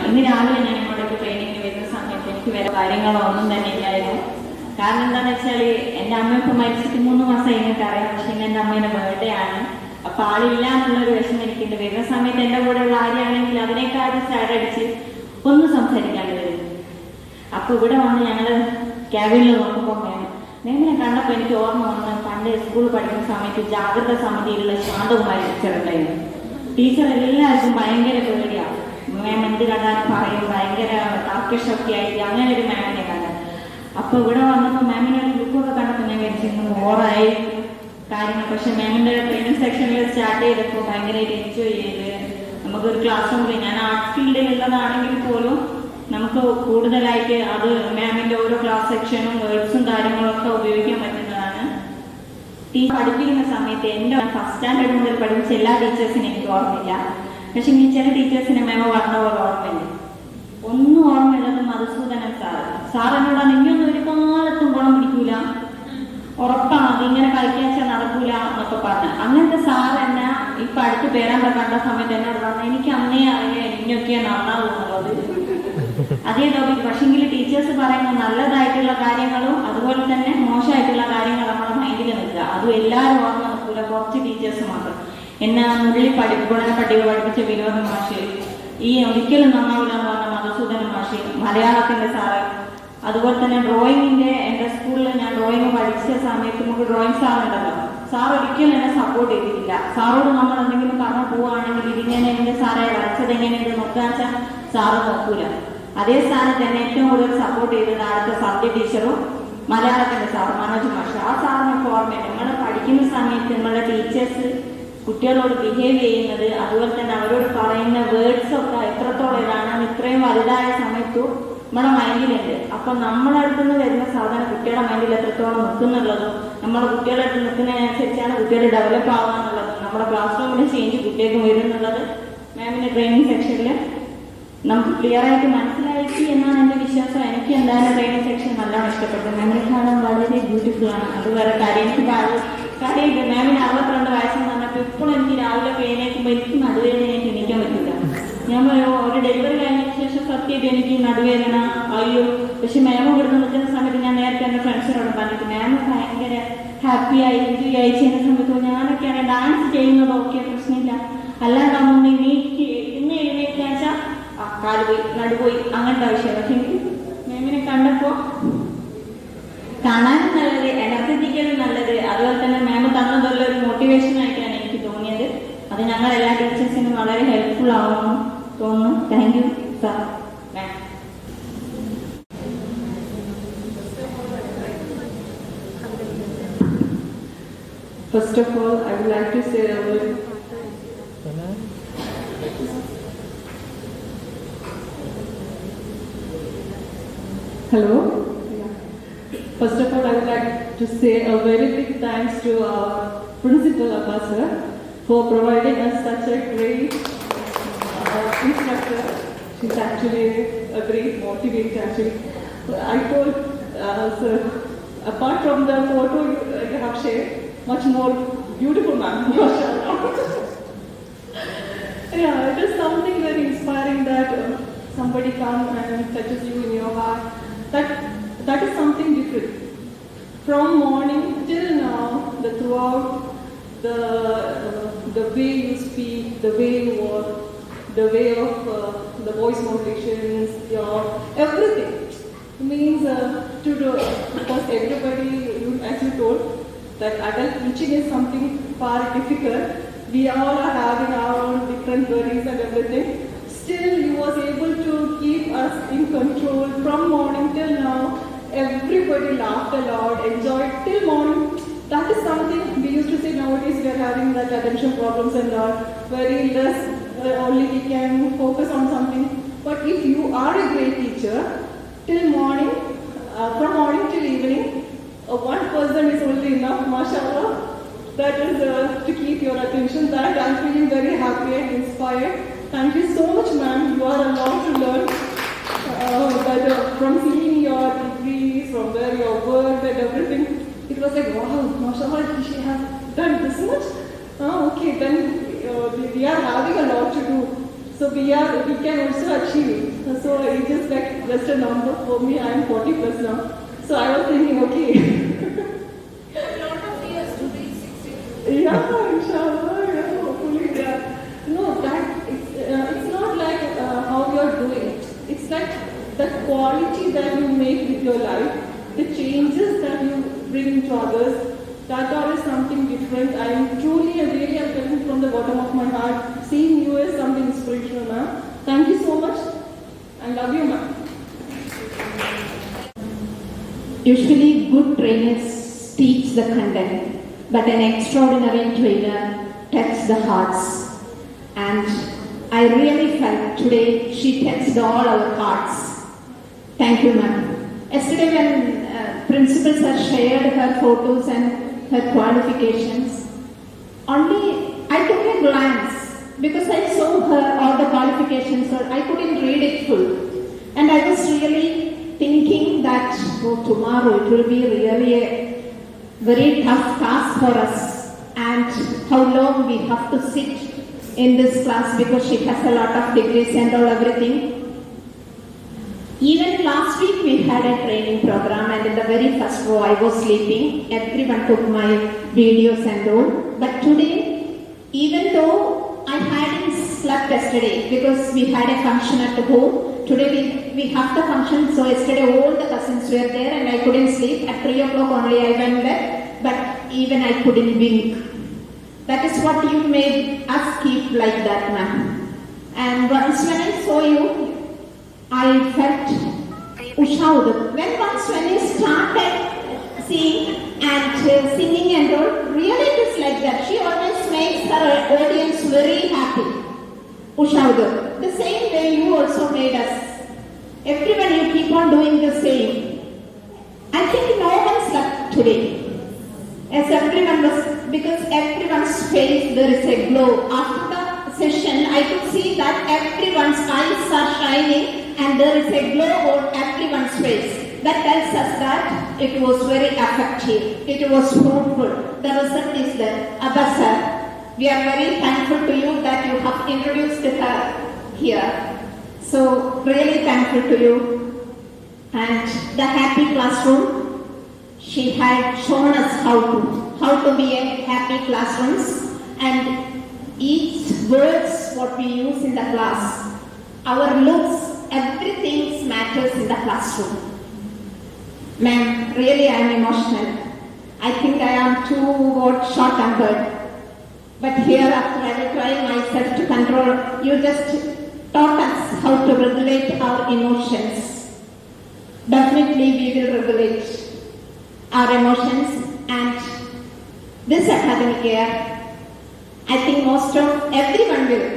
ഇന്ന് രാവിലെ ഞാൻ ഇങ്ങോട്ടേക്ക് ട്രെയിനിങ്ങിന് വരുന്ന സമയത്ത് എനിക്ക് വേറെ കാര്യങ്ങളോ ഒന്നും തന്നെ ഇല്ലായിരുന്നു. കാരണം എന്താണെന്ന് വെച്ചാൽ എൻ്റെ അമ്മ ഇപ്പം മരിച്ചിട്ട് 3 മാസമായി നിങ്ങൾക്ക് അറിയാം. പക്ഷേ ഇന്ന് എൻ്റെ അമ്മേൻ്റെ ബർത്ത്ഡേ ആണ്. അപ്പം ആളില്ല എന്നുള്ളൊരു വിഷമം എനിക്കുണ്ട്. വരുന്ന സമയത്ത് എൻ്റെ കൂടെയുള്ള ആരെയാണെങ്കിൽ അതിനേക്കാളും സാഡ് അടിച്ച് ഒന്നും സംസാരിക്കാണ്ട് വരുന്നു. അപ്പോൾ ഇവിടെ വന്ന് ഞങ്ങൾ ക്യാബിനിൽ നോക്കുമ്പോൾ മേമിനെ കണ്ടപ്പോൾ എനിക്ക് ഓർമ്മ വന്ന് പണ്ട് സ്കൂളിൽ പഠിക്കുന്ന സമയത്ത് ജാഗ്രത സമിതിയിലുള്ള ശാന്തകുമാരി ടീച്ചർ ഉണ്ടായിരുന്നു. ടീച്ചർ എല്ലാവർക്കും ഭയങ്കര പേടിയാണ്. മാം എന്ത് കണ്ടാലും പറയും, ഭയങ്കര താർക്കശക്തി ആയിട്ട് അങ്ങനെ ഒരു മാമിനെ കണ്ടത്. അപ്പോൾ ഇവിടെ വന്നപ്പോൾ മാമിനെ ലുക്കൊക്കെ കണ്ടപ്പോൾ ഞാൻ വിചാരിച്ചിരുന്നു ഓറായി കാര്യങ്ങൾ. പക്ഷെ മാമിൻ്റെ ട്രെയിനിങ് സെക്ഷനിൽ സ്റ്റാർട്ട് ചെയ്തപ്പോൾ ഭയങ്കരമായിട്ട് എൻജോയ് ചെയ്ത് നമുക്കൊരു ക്ലാസ് റൂമിൽ, ഞാൻ ആർട്ട് ഫീൽഡിലുള്ളതാണെങ്കിൽ പോലും നമുക്ക് കൂടുതലായിട്ട് അത് മാമിൻ്റെ ഓരോ ക്ലാസ് സെക്ഷനും വേർഡ്സും കാര്യങ്ങളൊക്കെ ഉപയോഗിക്കാൻ പറ്റുന്നതാണ്. പഠിപ്പിക്കുന്ന സമയത്ത് എൻ്റെ ഫസ്റ്റ് സ്റ്റാൻഡേർഡ് മുതൽ പഠിപ്പിച്ച എല്ലാ ടീച്ചേഴ്സിനും എനിക്ക് ഓർമ്മയില്ല. പക്ഷെ ഈ ചില ടീച്ചേഴ്സിനെ മാമ പറഞ്ഞ പോലെ ഓർമ്മയില്ല. ഒന്നും ഓർമ്മയുള്ളത് മധുസൂദനൻ സാർ എന്നോടാണ് ഇനിയൊന്നും ഒരു കാലത്തും ഗുണം പിടിക്കൂല, ഉറപ്പാണ് അതിങ്ങനെ കളിക്കാച്ചാൽ നടക്കൂല എന്നൊക്കെ പറഞ്ഞു. അങ്ങനത്തെ സാർ എന്നെ ഇപ്പൊ അടുത്ത് പേരാൻ കണ്ട സമയത്ത് എന്നോട് പറഞ്ഞു എനിക്ക് അന്നേ അറിയാം ഇനിയൊക്കെ നന്നാവുന്നുള്ളത്. അതേ ടോപ്പിക്. പക്ഷെങ്കിൽ ടീച്ചേഴ്സ് പറയുന്ന നല്ലതായിട്ടുള്ള കാര്യങ്ങളും അതുപോലെ തന്നെ മോശമായിട്ടുള്ള കാര്യങ്ങൾ നമ്മുടെ മൈൻഡിൽ നിൽക്കുക. അതും എല്ലാവരും ഓർമ്മ നിൽക്കൂല, കുറച്ച് ടീച്ചേഴ്സ് മാത്രം. എന്നെ നുള്ളി ഗുണന പട്ടിക പഠിപ്പിച്ച വിനോദ മാഷ്, ഈ ഒരിക്കലും നന്നാവില്ല എന്ന് പറഞ്ഞ മധുസൂദന മാഷ്, മലയാളത്തിന്റെ സാറ്, അതുപോലെ തന്നെ ഡ്രോയിങ്ങിന്റെ എൻ്റെ സ്കൂളിൽ ഞാൻ ഡ്രോയിങ് പഠിച്ച സമയത്ത് നമുക്ക് ഡ്രോയിങ് സാർ ഉണ്ടല്ലോ, സാർ ഒരിക്കലും എന്നെ സപ്പോർട്ട് ചെയ്തിട്ടില്ല. സാറോട് നമ്മൾ എന്തെങ്കിലും പറഞ്ഞു പോവുകയാണെങ്കിൽ ഇതിങ്ങനെ എൻ്റെ സാറെ വരച്ചത് എങ്ങനെയുണ്ട് നോക്കുക വെച്ചാൽ സാറ് നോക്കൂല. അതേ സ്ഥാനത്ത് തന്നെ ഏറ്റവും കൂടുതൽ സപ്പോർട്ട് ചെയ്തത് അടുത്ത സബ്ജക്ട് ടീച്ചറും മലയാളത്തിന്റെ സാർ മനോജ് മാഷ്. ആ സാറിനൊക്കെ ഓർമ്മയുണ്ട്. നിങ്ങൾ പഠിക്കുന്ന സമയത്ത് നിങ്ങളുടെ ടീച്ചേഴ്സ് കുട്ടികളോട് ബിഹേവ് ചെയ്യുന്നത്, അതുപോലെ തന്നെ അവരോട് പറയുന്ന വേർഡ്സ് ഒക്കെ എത്രത്തോളം ഇതാണ് ഇത്രയും വലുതായ സമയത്തും നമ്മുടെ മൈൻഡിലുണ്ട്. അപ്പൊ നമ്മുടെ അടുത്തുനിന്ന് വരുന്ന സാധനം കുട്ടികളുടെ മൈൻഡിൽ എത്രത്തോളം നിൽക്കുന്നുള്ളതും നമ്മുടെ കുട്ടികളുടെ അടുത്ത് നിൽക്കുന്നതിനനുസരിച്ചാണ് കുട്ടികൾ ഡെവലപ്പ് ആവുക എന്നുള്ളതും നമ്മുടെ ക്ലാസ് റൂമിൽ ചേഞ്ച് കുട്ടികൾക്ക് വരും എന്നുള്ളത് മാമിന്റെ ട്രെയിനിങ് സെക്ഷനിൽ നമുക്ക് ക്ലിയർ ആയിട്ട് മനസ്സിലാക്കി എന്നാണ് എൻ്റെ വിശ്വാസം. എനിക്ക് എന്തായാലും ട്രെയിനിങ് സെക്ഷൻ നല്ലോണം ഇഷ്ടപ്പെട്ടു. മാമിനെ കാണാൻ വളരെ ബ്യൂട്ടിഫുൾ ആണ്. അത് വേറെ കാര്യം. എനിക്ക് കാര്യമില്ല. മാമിന് 62 വയസ്സെന്ന് പറഞ്ഞപ്പോൾ ഇപ്പോഴും എനിക്ക് രാവിലെ എഴുന്നേൽക്കുമ്പോൾ എനിക്ക് നടുവേദന എനിക്ക് എണീക്കാൻ പറ്റില്ല. ഞാൻ പറയും ഒരു ഡെലിവറി കഴിഞ്ഞതിന് ശേഷം സത്യമായിട്ട് എനിക്ക് നടുവേദന അയ്യോ. പക്ഷെ മാം ഇവിടുന്ന് നിൽക്കുന്ന സമയത്ത് ഞാൻ നേരത്തെ എൻ്റെ ഫ്രണ്ട്സിനോട് പറഞ്ഞിട്ട് മാം ഭയങ്കര ഹാപ്പിയായി എൻജോയ് ആയി ചെയ്യുന്ന സമയത്ത് ഞാനൊക്കെയാണ് ഡാൻസ് ചെയ്യുന്നത് ഓക്കെ പ്രശ്നമില്ല. അല്ലാതെ അമ്മ ഇന്ന് എഴുന്നേൽക്കാച്ചാൽ കാല് പോയി നടുപോയി അങ്ങനത്തെ ആവശ്യം. പക്ഷെ മാമിനെ കണ്ടപ്പോൾ കാണാനും നല്ലത്, എനർജറ്റിക്കലും നല്ലത്, അതുപോലെ തന്നെ മാം തന്നതുള്ള ഒരു മോട്ടിവേഷൻ ആയിട്ടാണ് എനിക്ക് തോന്നിയത്. അത് ഞങ്ങൾ എല്ലാ ടീച്ചേഴ്സിനും വളരെ ഹെൽപ്ഫുൾ ആവുമെന്ന് തോന്നുന്നു. Thank you sir. First of all, I would like to say a word. Hello. First of all, I would like to say a very big thanks to our principal Abba sir for providing us such a great instructor. She's actually a great motivator. Actually, I told sir, apart from the photo you have shared, much more beautiful ma'am. Yeah, it is something very inspiring that somebody comes and touches you in your heart. That is something different. From morning till now, throughout the way you speak, the way you walk, the way of the voice modulations, your everything means to do. Because everybody, as you told, that adult teaching is something far difficult. We all are having our own different worries and everything. Still, you was able to keep us in control from morning till now. Everybody laughed a lot, enjoyed till morning. That is something we used to say nowadays we are having that attention problems and all. Very less, only we can focus on something. But if you are a great teacher, till morning, from morning till evening, one person is only enough, mashallah. That is to keep your attention. That I am feeling very happy and inspired. Thank you so much, ma'am. You are a lot to learn. From seeing your degrees, from where your work and everything, it was like, wow, mashallah, she has done this much. Okay, then we are having a lot to do. So So we can also achieve it. So it just like just a number for me. I am 40 plus now. So I was thinking, okay. A lot of years to reach 60. Yeah, inshallah, yeah, hopefully, yeah. No, that it's not like how you are doing. It's like the quality that you make with your life, the changes that you bring to others. That are something different. I am truly and really am telling from the bottom of my heart, seeing you as something inspirational, ma'am. Thank you so much. I love you, ma'am. Usually, good trainers teach the content, but an extraordinary trainer touches the hearts. And I really felt today she touched all our hearts. Thank you, ma'am. Yesterday, when principals have shared her photos and her qualifications, only I took a glance because I saw her all the qualifications, so I couldn't read it full. And I was really thinking that tomorrow it will be really a very tough task for us, and how long we have to sit in this class because she has a lot of degrees and all everything. Even last week we had a training program, and in the very first row I was sleeping. Everyone took my videos and all. But today, even though I hadn't slept yesterday because we had a function at home, today we have the function. So yesterday all the cousins were there and I couldn't sleep. At 3 o'clock only I went there, but even I couldn't wink. That is what you made us keep like that, ma'am. And once when I saw you, I felt Ushaud. When I started seeing and singing and all, really it is like that. She always makes her audience very happy. Ushaud. The same way you also made us. Everyone, you keep on doing the same. I think no one slept today. As everyone was, because everyone's face there is a glow. After the session, I could see that everyone's eyes are shining and there is a glow on everyone's face. That tells us that it was very effective. It was fruitful. The result is that. Abba sir, we are very thankful to you that you have introduced her here. So really thankful to you. And the happy classroom, she had shown us how to be a happy classrooms, and each words what we use in the class, our looks, everything matters in the classroom. Ma'am, really I am emotional. I think I am too short-tempered. But hereafter I will try myself to control. You just taught us how to regulate our emotions. Definitely we will regulate our emotions, and this academic year, I think most of everyone will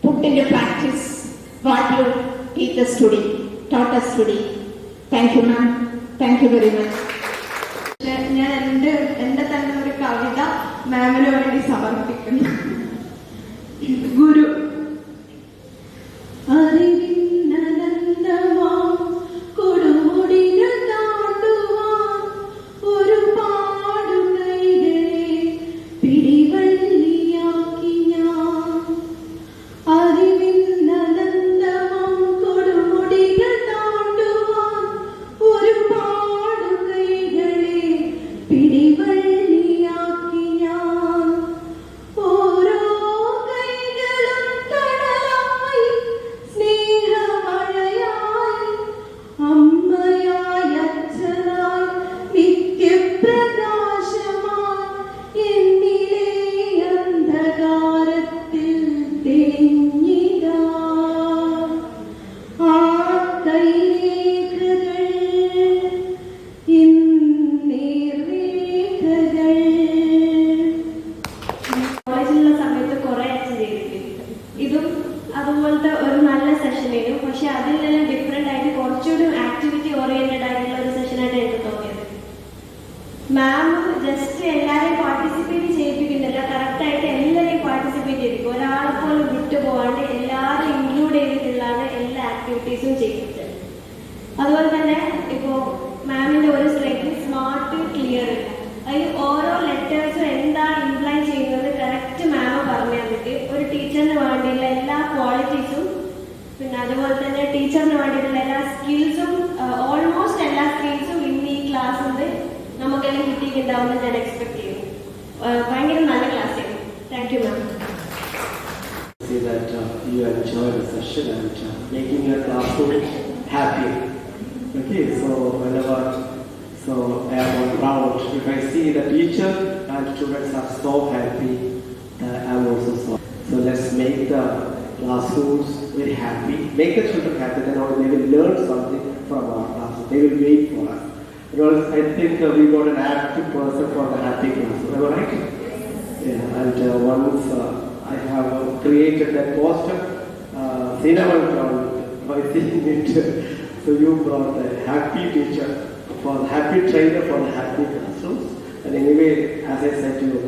put into practice what you taught us today. Thank you, ma'am. Thank you very much. ഞാൻ എൻ്റെ തന്നെ ഒരു കവിത മാമിന് വേണ്ടി സമർപ്പിക്കുന്നു. ഗുരു അതുപോലത്തെ ഒരു നല്ല സെഷനായിരുന്നു. പക്ഷെ അതിൽ നിന്നെല്ലാം ഡിഫറെൻ്റ് ആയിട്ട് കുറച്ചുകൂടി ആക്ടിവിറ്റി ഓറിയൻറ്റഡ് ആയിട്ടുള്ള ഒരു സെഷനായിട്ട് എനിക്ക് തോന്നിയത്. മാം ജസ്റ്റ് എല്ലാവരെയും പാർട്ടിസിപ്പേറ്റ് ചെയ്യിപ്പിക്കുന്നില്ല, കറക്റ്റായിട്ട് എല്ലാവരെയും പാർട്ടിസിപ്പേറ്റ് ചെയ്യിപ്പിക്കും. ഒരാളെ പോലും വിട്ടു പോകാണ്ട് എല്ലാവരും ഇൻക്ലൂഡ് ചെയ്തിട്ടുള്ളതാണ് എല്ലാ ആക്ടിവിറ്റീസും ചെയ്യിപ്പിച്ചത്. അതുപോലെ തന്നെ ഇപ്പോൾ മാമിൻ്റെ ഒരു സ്ലൈഡിൽ സ്മാർട്ട് ക്ലിയർ ഇല്ല, അതിൽ ഓരോ ലെറ്റേഴ്സും എന്താണ് ഇംപ്ലൈ ചെയ്യുന്നത് കറക്റ്റ് മാം പറഞ്ഞു തന്നിട്ട് ഒരു ടീച്ചറിന് വേണ്ടിയുള്ള എല്ലാ ക്വാളിറ്റീസും പിന്നെ അതുപോലെ തന്നെ ടീച്ചറിന് വേണ്ടിയിട്ടുള്ള എല്ലാ സ്കിൽസും ഓൾമോസ്റ്റ് എല്ലാ സ്കിൽസും ഇന്ന് ഈ ക്ലാസ്സിൽ നമുക്കെല്ലാം കിട്ടിയിട്ടുണ്ടാവുമെന്ന് ഞാൻ എക്സ്പെക്ട് ചെയ്യുന്നു. ഭയങ്കര നല്ല ക്ലാസ് ആയിരുന്നു. Thank you ma'am. See that you enjoy the session and making your classroom happy. Okay, so whenever, so I am proud if I see the teacher and students are so happy, I am also so. So let's make the classrooms very happy, make the children happy, then they will learn something from our class. They will wait for us. Because I think we got an active person for the happy classroom. Am I right? Yeah, and once I have created that poster, cinnamon brown by seeing it. So you brought a happy teacher, for happy trainer for the happy classrooms. And anyway, as I said to you,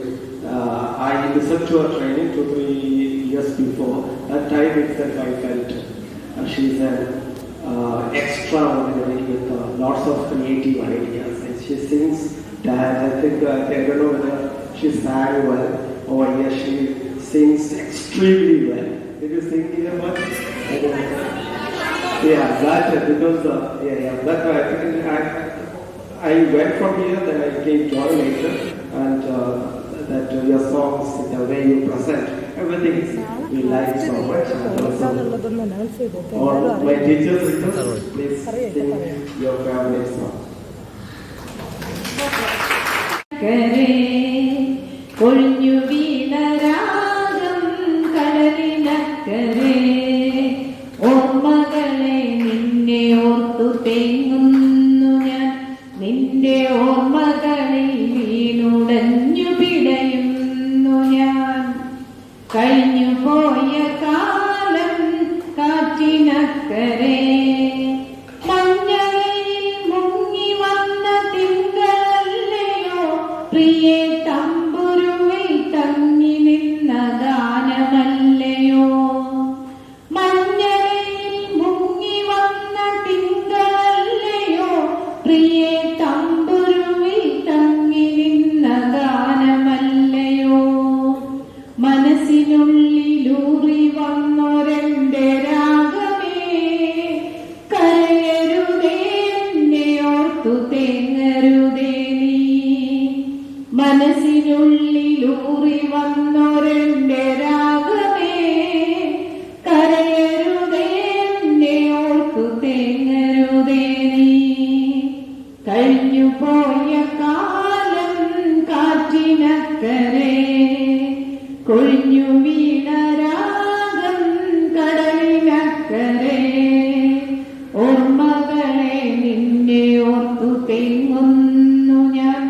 I listened to her training 2-3 years before. That time itself I felt she's an extraordinary with lots of creative ideas. And she sings dance. I think I don't know whether she sang well. Over here she sings extremely well. Did you sing here much? Yeah, that because that I went from here, then I came Joy later, and that your songs, the way you present, everything is we like so much. And also, all my teachers, please sing your favorite song. ഒഴിഞ്ഞു വീണ രാഗം കടലിനക്കരെ ഓർമ്മകളെ നിന്നെ ഓർത്തു തേങ്ങുന്നു ഞാൻ നിന്റെ ഓർമ്മകളിൽ വീണുടഞ്ഞു പിടയുന്നു ഞാൻ കഴിഞ്ഞു പോയ കാലം കാറ്റിനക്കരെ മഞ്ഞവയിൽ മുങ്ങി വന്ന തിങ്കളല്ലയോ പ്രിയേ തമ്പുരുവിൽ തങ്ങി നിന്ന ഗാനമല്ലയോ മഞ്ഞവയിൽ മുങ്ങി വന്ന തിങ്കളല്ലയോ പ്രിയേ തമ്പുരുവിൽ തങ്ങി നിന്ന ഗാനമല്ലയോ മനസ്സിനുള്ളിലൂറി വന്നൊരെന്റെ രാഗമേ കരയരുതേ എന്നെ ഓർത്തു തേങ്ങരുതേ നീ മനസ്സിനുള്ളിലൂറി വന്നൊരെന്റെ രാഗമേ കരയരുതേ എന്നെ ഓർത്തു തേങ്ങരുതേ നീ കഴിഞ്ഞു പോയ കാലം കാറ്റിനക്കരെ കൊഴിഞ്ഞു വീണ രാഗം കടലിനക്കരെ ഓർമ്മകളെ നിന്നെ ഓർത്തു തേങ്ങുന്നു ഞാൻ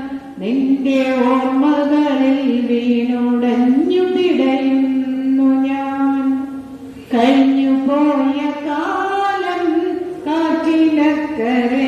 നിന്റെ ഓർമ്മകളിൽ വീണുടഞ്ഞു പിടയുന്നു ഞാൻ കഴിഞ്ഞു പോയ കാലം കാറ്റിനക്കരെ